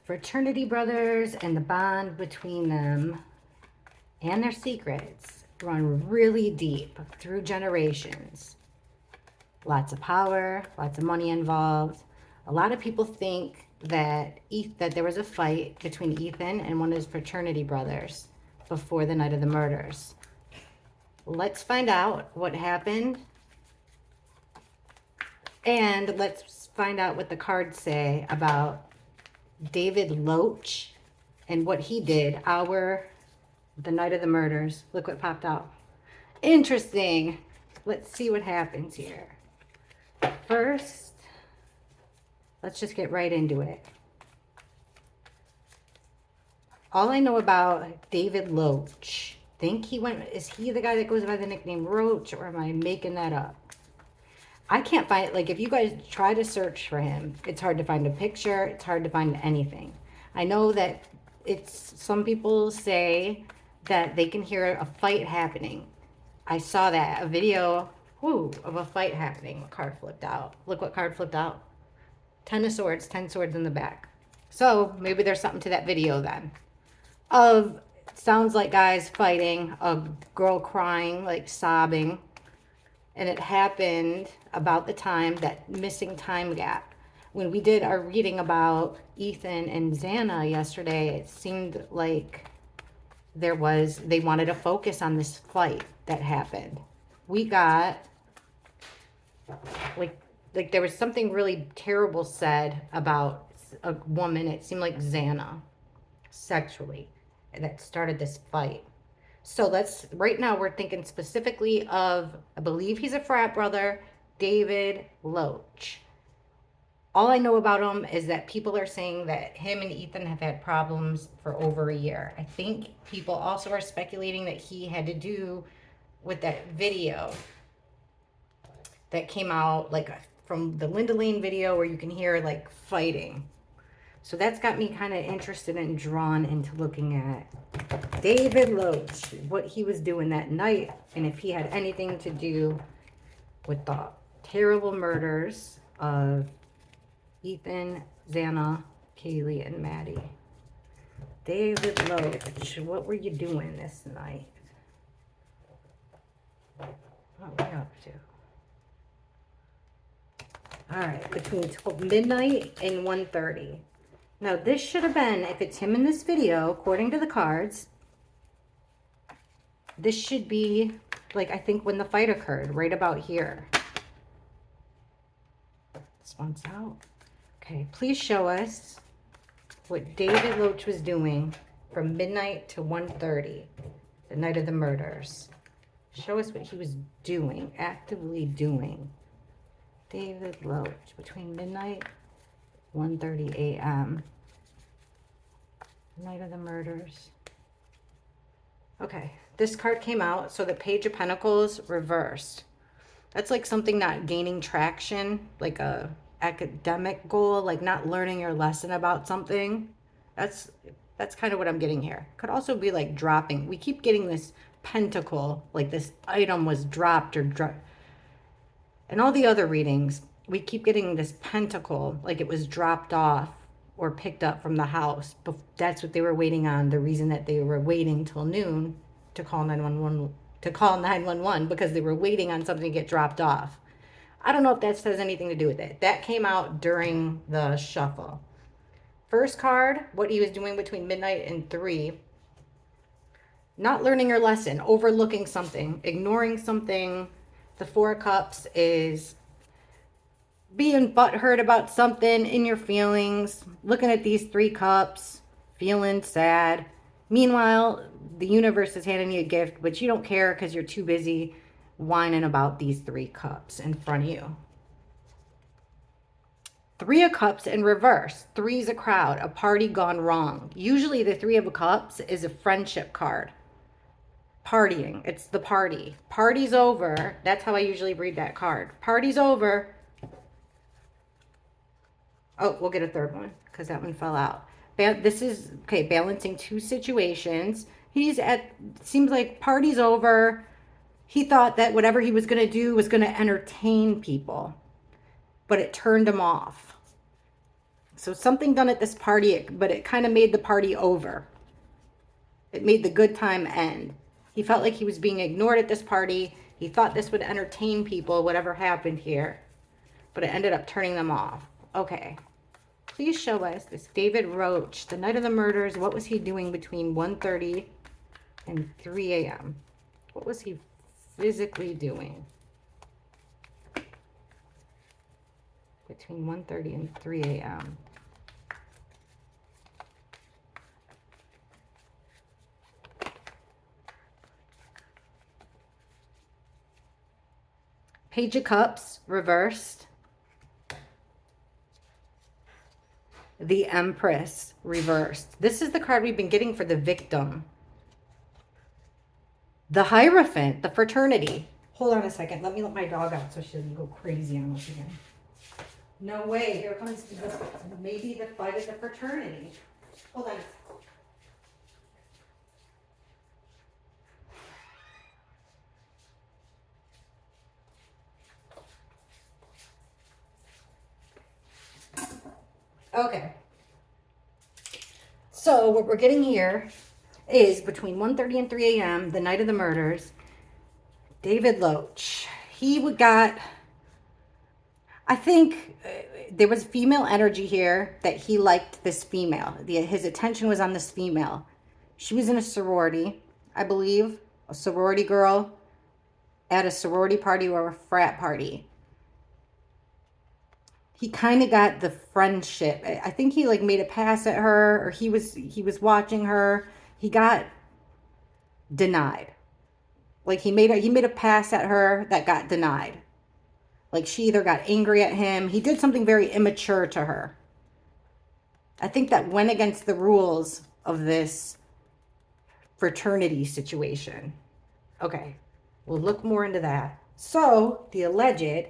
Fraternity brothers and the bond between them and their secrets run really deep through generations. Lots of power, lots of money involved. A lot of people think that there was a fight between Ethan and one of his fraternity brothers before the night of the murders. Let's find out what happened, and let's find out what the cards say about David Loach and what he did the night of the murders. Look what popped out. Interesting. Let's see what happens here. First, let's just get right into it. All I know about David Loach, is he the guy that goes by the nickname Roach, or am I making that up? I can't find, like, if you guys try to search for him, it's hard to find a picture, it's hard to find anything. I know that some people say that they can hear a fight happening. I saw that, a video, of a fight happening. What card flipped out? Look what card flipped out. 10 of swords, 10 swords in the back. So maybe there's something to that video then. Sounds like guys fighting, a girl crying, like sobbing. And it happened about the time, that missing time gap. When we did our reading about Ethan and Xana yesterday, it seemed like they wanted to focus on this fight that happened. We got, like there was something really terrible said about a woman, it seemed like Xana, sexually, that started this fight. So right now we're thinking specifically of, I believe he's a frat brother, David Loach. All I know about him is that people are saying that him and Ethan have had problems for over a year. I think people also are speculating that he had to do with that video that came out, like from the Linda Lane video where you can hear like fighting. So that's got me kind of interested and drawn into looking at David Loach, what he was doing that night, and if he had anything to do with the terrible murders of Ethan, Xana, Kaylee, and Maddie. David Loach, what were you doing this night? What were you up to? All right, between midnight and 1:30. Now, this should have been, if it's him in this video, according to the cards, this should be, like, I think when the fight occurred, right about here. This one's out. Okay, please show us what David Loach was doing from midnight to 1:30, the night of the murders. Show us what he was doing, actively doing. David Loach, between midnight 1:30 a.m. Night of the murders. Okay, this card came out, so the Page of Pentacles reversed. That's like something not gaining traction, like a academic goal, like not learning your lesson about something. That's kind of what I'm getting here. Could also be like dropping. We keep getting this pentacle, like this item was dropped and all the other readings, we keep getting this pentacle, like it was dropped off or picked up from the house. But that's what they were waiting on. The reason that they were waiting till noon to call 911, because they were waiting on something to get dropped off. I don't know if that has anything to do with it. That came out during the shuffle. First card, what he was doing between midnight and 3. Not learning your lesson, overlooking something, ignoring something. The 4 of Cups is being butthurt about something, in your feelings, looking at these 3 cups, feeling sad. Meanwhile, the universe is handing you a gift, but you don't care because you're too busy whining about these 3 cups in front of you. 3 of Cups in reverse. 3 is a crowd, a party gone wrong. Usually the 3 of Cups is a friendship card. Partying. It's the party. Party's over. That's how I usually read that card. Party's over. Oh, we'll get a third one because that one fell out. This is, okay, balancing 2 situations. Seems like party's over. He thought that whatever he was going to do was going to entertain people, but it turned him off. So something done at this party, but it kind of made the party over. It made the good time end. He felt like he was being ignored at this party. He thought this would entertain people, whatever happened here. But it ended up turning them off. Okay. Please show us this David Loach, the night of the murders. What was he doing between 1:30 and 3 a.m.? What was he physically doing between 1:30 and 3 a.m.? Page of Cups reversed. The Empress reversed. This is the card we've been getting for the victim. The Hierophant, the fraternity. Hold on a second. Let me let my dog out so she doesn't go crazy on us again. No way. Here comes maybe the fight of the fraternity. Hold on. Okay. So what we're getting here is between 1:30 and 3 a.m., the night of the murders, David Loach. He got, I think there was female energy here that he liked this female. His attention was on this female. She was in a sorority, I believe, a sorority girl at a sorority party or a frat party. He kind of got the friendship. I think he like made a pass at her, or he was watching her. He got denied. Like he made a pass at her that got denied. Like she either got angry at him. He did something very immature to her. I think that went against the rules of this fraternity situation. Okay, we'll look more into that. So the alleged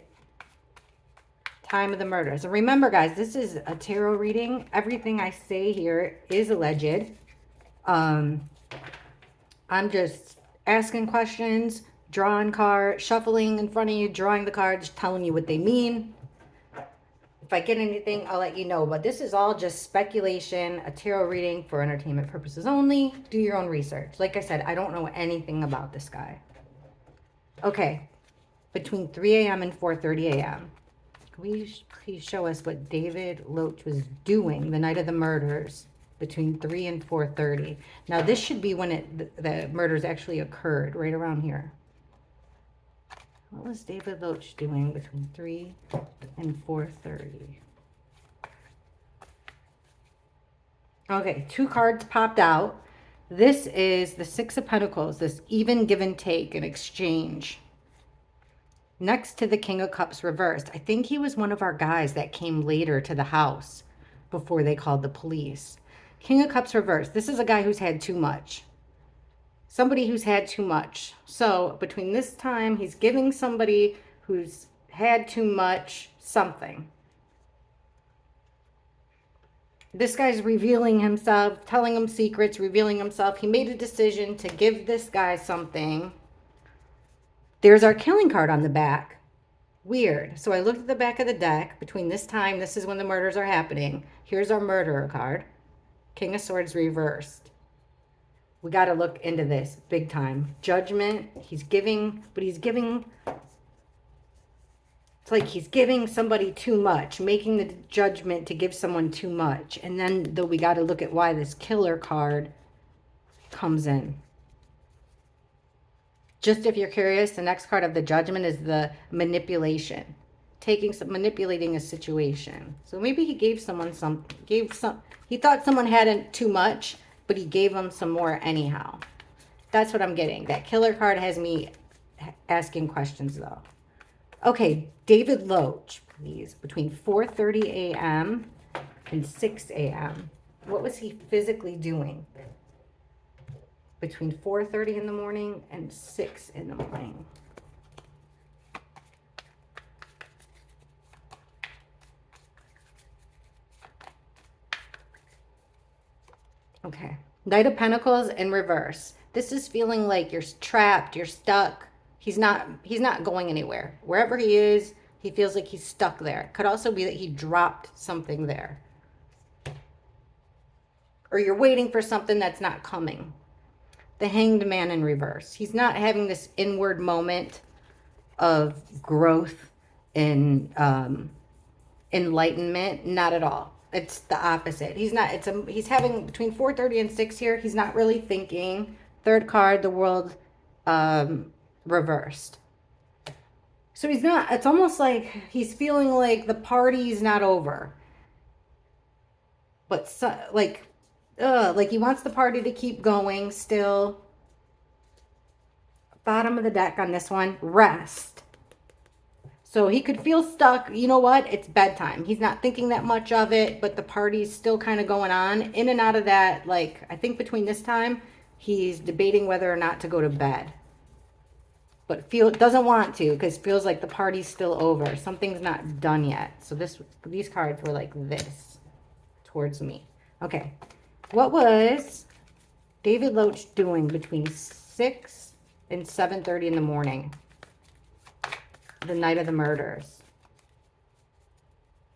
time of the murders. And remember, guys, this is a tarot reading. Everything I say here is alleged. I'm just asking questions, drawing cards, shuffling in front of you, drawing the cards, telling you what they mean. If I get anything, I'll let you know. But this is all just speculation, a tarot reading for entertainment purposes only. Do your own research. Like I said, I don't know anything about this guy. Okay, between 3 a.m. and 4:30 a.m. Can you please show us what David Loach was doing the night of the murders between 3 and 4:30? Now, this should be when the murders actually occurred, right around here. What was David Loach doing between 3 and 4:30? Okay, 2 cards popped out. This is the Six of Pentacles, this even give and take and exchange. Next to the King of Cups reversed. I think he was one of our guys that came later to the house before they called the police. King of Cups reversed. This is a guy who's had too much. Somebody who's had too much. So between this time, he's giving somebody who's had too much something. This guy's revealing himself, telling him secrets, revealing himself. He made a decision to give this guy something. There's our killing card on the back. Weird. So I looked at the back of the deck. Between this time, this is when the murders are happening. Here's our murderer card. King of Swords reversed. We got to look into this big time. Judgment. He's giving, but he's giving. It's like he's giving somebody too much, making the judgment to give someone too much. And then, though, we got to look at why this killer card comes in. Just if you're curious, the next card of the Judgment is the manipulation. Manipulating a situation. So maybe he gave someone he thought someone had too much, but he gave them some more anyhow. That's what I'm getting. That killer card has me asking questions though. Okay, David Loach, please. Between 4:30 a.m. and 6 a.m. What was he physically doing? Between 4:30 in the morning and 6 in the morning. Okay. Knight of Pentacles in reverse. This is feeling like you're trapped, you're stuck. He's not going anywhere. Wherever he is, he feels like he's stuck there. Could also be that he dropped something there. or you're waiting for something that's not coming. The Hanged Man in reverse. He's not having this inward moment of growth and enlightenment. Not at all. It's the opposite. He's having between 4:30 and 6 here. He's not really thinking. Third card, the World reversed. So he's not, it's almost like he's feeling like the party's not over. But like he wants the party to keep going still. Bottom of the deck on this one, rest. So he could feel stuck. You know what? It's bedtime. He's not thinking that much of it, but the party's still kind of going on. In and out of that, like, I think between this time, he's debating whether or not to go to bed. But doesn't want to because feels like the party's still over. Something's not done yet. So these cards were like this towards me. Okay. What was David Loach doing between 6 and 7:30 in the morning? The night of the murders.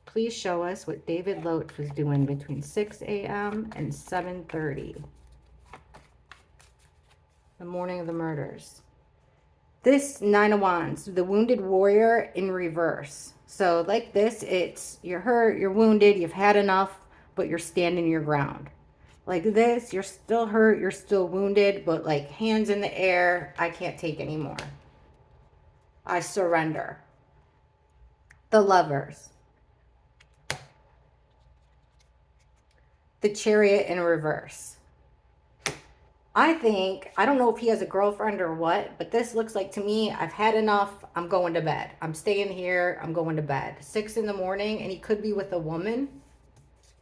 Please show us what David Loach was doing between 6 a.m. and 7:30. The morning of the murders. This Nine of Wands, the Wounded Warrior in reverse. So like this, it's you're hurt, you're wounded, you've had enough, but you're standing your ground. Like this, you're still hurt, you're still wounded, but like hands in the air, I can't take anymore. I surrender. The Lovers. The Chariot in reverse. I don't know if he has a girlfriend or what, but this looks like to me, I've had enough. I'm going to bed. I'm staying here. I'm going to bed. 6 in the morning, and he could be with a woman.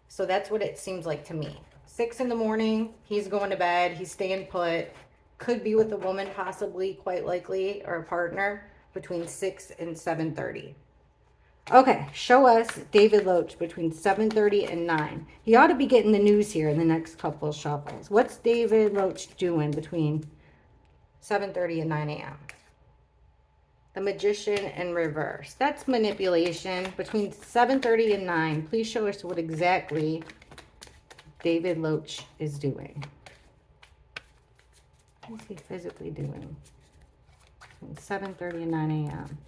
So that's what it seems like to me. 6 in the morning, he's going to bed. He's staying put. Could be with a woman, possibly, quite likely, or a partner between 6 and 7:30. Okay, show us David Loach between 7:30 and 9. He ought to be getting the news here in the next couple of shuffles. What's David Loach doing between 7:30 and 9 a.m.? The Magician in reverse. That's manipulation. Between 7:30 and 9, please show us what exactly David Loach is doing. What is he physically doing? Between 7:30 and 9 a.m.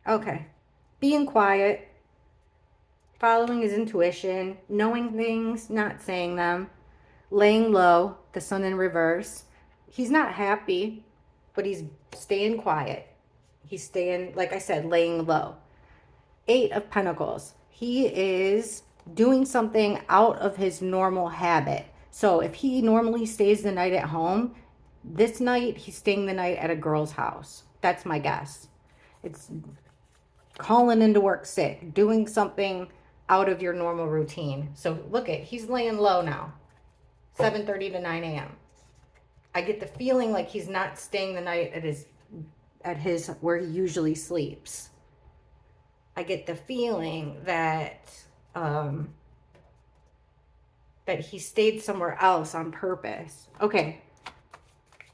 Okay, being quiet, following his intuition, knowing things, not saying them, laying low, the Sun in reverse. He's not happy, but he's staying quiet. He's staying, like I said, laying low. 8 of Pentacles. He is doing something out of his normal habit. So if he normally stays the night at home, this night he's staying the night at a girl's house. That's my guess. It's calling into work sick, doing something out of your normal routine. So look he's laying low now, 7:30 to 9 a.m. I get the feeling like he's not staying the night at his where he usually sleeps. I get the feeling that that he stayed somewhere else on purpose. Okay,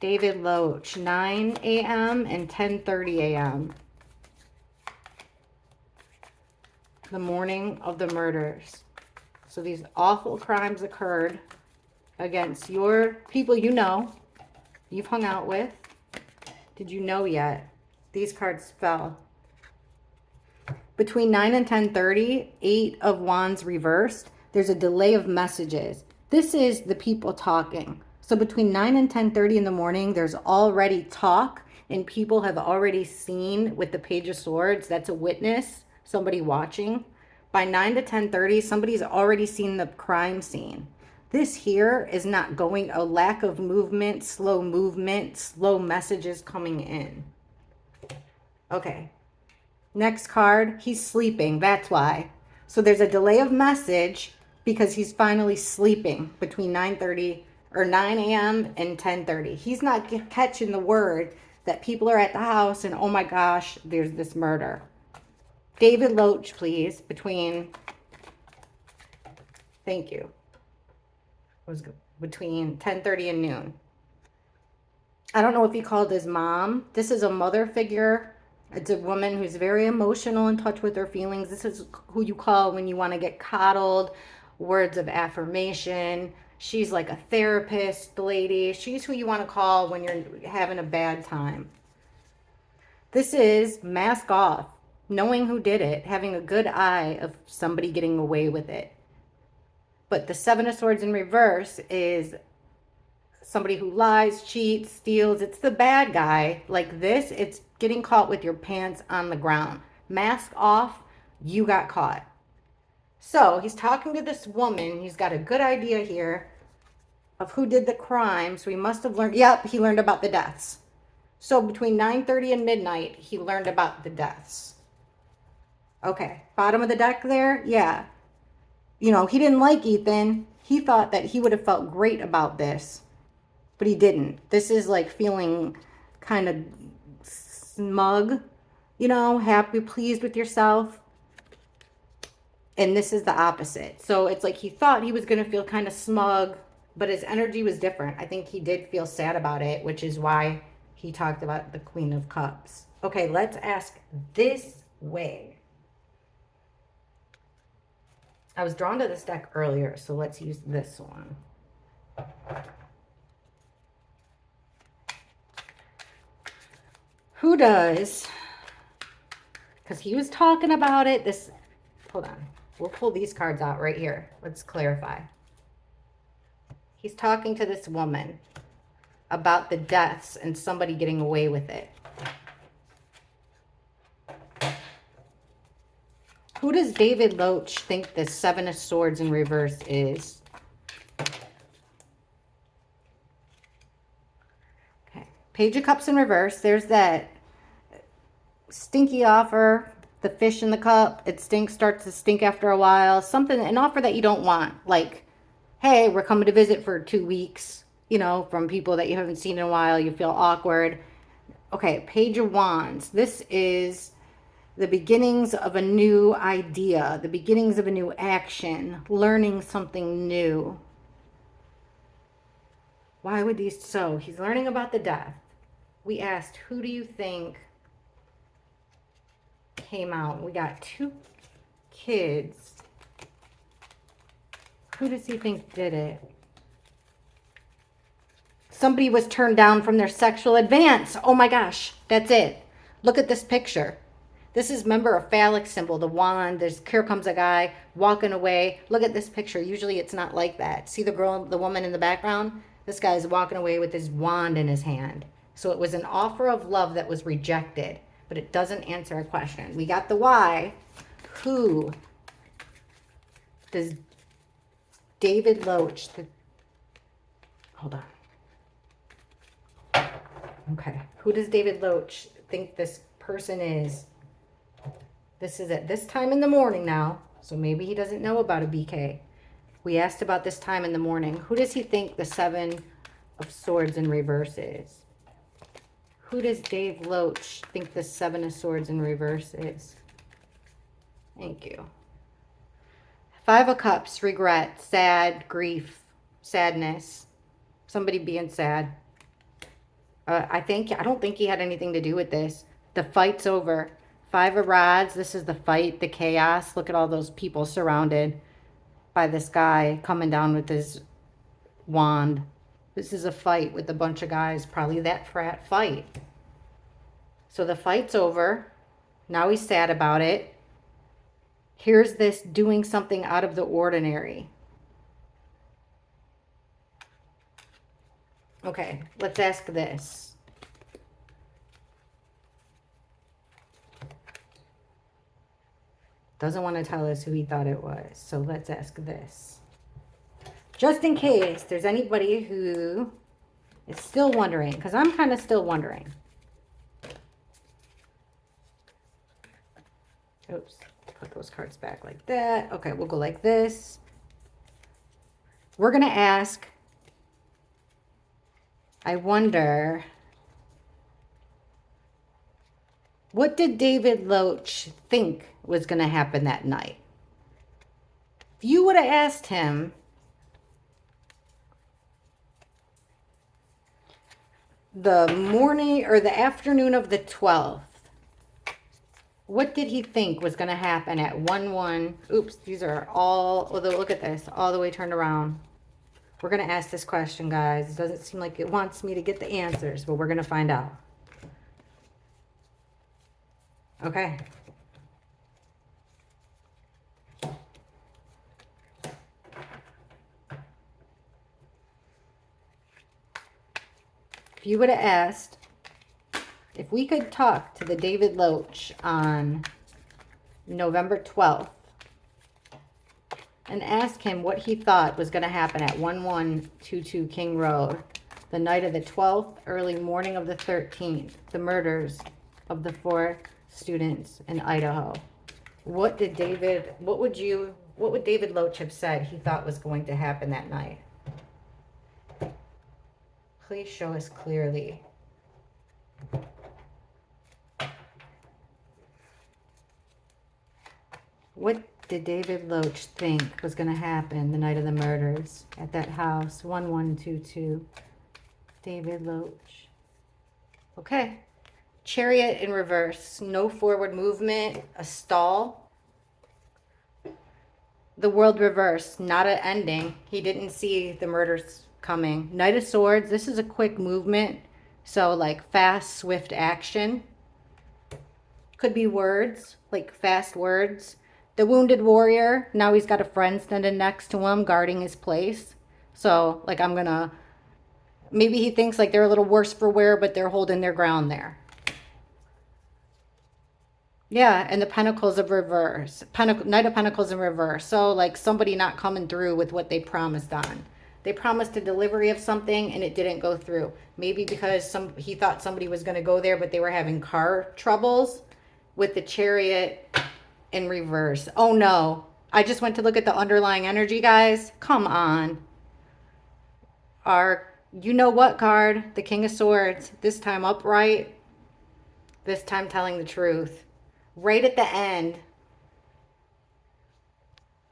David Loach, 9 a.m. and 10:30 a.m. The morning of the murders. So these awful crimes occurred against your people you've hung out with. Did you know yet? These cards fell. Between 9 and 10:30, 8 of Wands reversed. There's a delay of messages. This is the people talking. So between 9 and 10:30 in the morning, there's already talk, and people have already seen with the Page of Swords. That's a witness. Somebody watching. By 9 to 10:30, somebody's already seen the crime scene. This here is not going, a lack of movement, slow messages coming in. Okay. Next card, he's sleeping. That's why. So there's a delay of message because he's finally sleeping between 9:30 or 9 a.m. and 10:30. He's not catching the word that people are at the house and, oh my gosh, there's this murder. David Loach, please, between, thank you, was between 10:30 and noon. I don't know if he called his mom. This is a mother figure. It's a woman who's very emotional, in touch with her feelings. This is who you call when you want to get coddled, words of affirmation. She's like a therapist lady. She's who you want to call when you're having a bad time. This is mask off, knowing who did it, having a good eye of somebody getting away with it. But the Seven of Swords in reverse is somebody who lies, cheats, steals. It's the bad guy. Like this, it's getting caught with your pants on the ground. Mask off, you got caught. So he's talking to this woman. He's got a good idea here of who did the crime. So he must have learned. Yep, he learned about the deaths. So between 9:30 and midnight, he learned about the deaths. Okay, bottom of the deck there. Yeah. You know, he didn't like Ethan. He thought that he would have felt great about this, but he didn't. This is like feeling kind of smug, you know, happy, pleased with yourself. And this is the opposite. So it's like he thought he was going to feel kind of smug, but his energy was different. I think he did feel sad about it, which is why he talked about the Queen of Cups. Okay, let's ask this way. I was drawn to this deck earlier, so let's use this one. Who does, because he was talking about it, this, hold on. We'll pull these cards out right here. Let's clarify. He's talking to this woman about the deaths and somebody getting away with it. Who does David Loach think the Seven of Swords in reverse is? Okay. Page of Cups in reverse. There's that stinky offer, the fish in the cup. It stinks, starts to stink after a while. Something, an offer that you don't want. Like, hey, we're coming to visit for 2 weeks. You know, from people that you haven't seen in a while. You feel awkward. Okay, Page of Wands. This is the beginnings of a new idea, the beginnings of a new action, learning something new. Why would these, so he's learning about the death. We asked, who do you think came out? We got 2 kids. Who does he think did it? Somebody was turned down from their sexual advance. Oh my gosh, that's it. Look at this picture. This is, remember, a phallic symbol, the wand. Here comes a guy walking away. Look at this picture. Usually it's not like that. See the girl, the woman in the background? This guy's walking away with his wand in his hand. So it was an offer of love that was rejected, but it doesn't answer a question. We got the why. Who does David Loach, hold on. Okay. Who does David Loach think this person is? This is at this time in the morning now, so maybe he doesn't know about a BK. We asked about this time in the morning. Who does he think the Seven of Swords in reverse is? Who does Dave Loach think the Seven of Swords in reverse is? Thank you. 5 of Cups, regret, sad, grief, sadness, somebody being sad. I don't think he had anything to do with this. The fight's over. 5 of Rods, this is the fight, the chaos. Look at all those people surrounded by this guy coming down with his wand. This is a fight with a bunch of guys, probably that frat fight. So the fight's over. Now he's sad about it. Here's this doing something out of the ordinary. Okay, let's ask this. Doesn't want to tell us who he thought it was. So let's ask this. Just in case there's anybody who is still wondering, because I'm kind of still wondering. Oops, put those cards back like that. Okay, we'll go like this. We're going to ask, I wonder, what did David Loach think was going to happen that night? If you would have asked him, the morning or the afternoon of the 12th, What did he think was going to happen at 1-1? Oops, these are all, look at this, all the way turned around. We're going to ask this question, guys. It doesn't seem like it wants me to get the answers, but we're going to find out. Okay. If you would have asked if we could talk to the David Loach on November 12th and ask him what he thought was going to happen at 1122 King Road, the night of the 12th, early morning of the 13th, the murders of the 4 students in Idaho. What would David Loach have said he thought was going to happen that night? Please show us clearly. What did David Loach think was going to happen the night of the murders at that house, 1122? David Loach. Okay. Chariot in reverse. No forward movement. A stall. The world reversed. Not an ending. He didn't see the murders coming. Knight of Swords. This is a quick movement. So like fast, swift action. Could be words. Like fast words. The Wounded Warrior. Now he's got a friend standing next to him guarding his place. So like maybe he thinks like they're a little worse for wear, but they're holding their ground there. Yeah, and the Pentacles of reverse. Knight of Pentacles in reverse. So like somebody not coming through with what they promised on. They promised a delivery of something and it didn't go through. Maybe because he thought somebody was going to go there, but they were having car troubles. With the Chariot in reverse. Oh no. I just went to look at the underlying energy, guys. Come on. Our you know what card? The King of Swords. This time upright. This time telling the truth. Right at the end.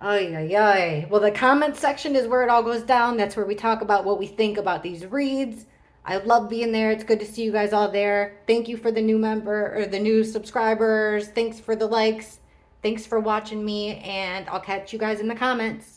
Ay, ay, ay. Well, the comment section is where it all goes down. That's where we talk about what we think about these reads. I love being there. It's good to see you guys all there. Thank you for the new member or the new subscribers. Thanks for the likes. Thanks for watching me, and I'll catch you guys in the comments.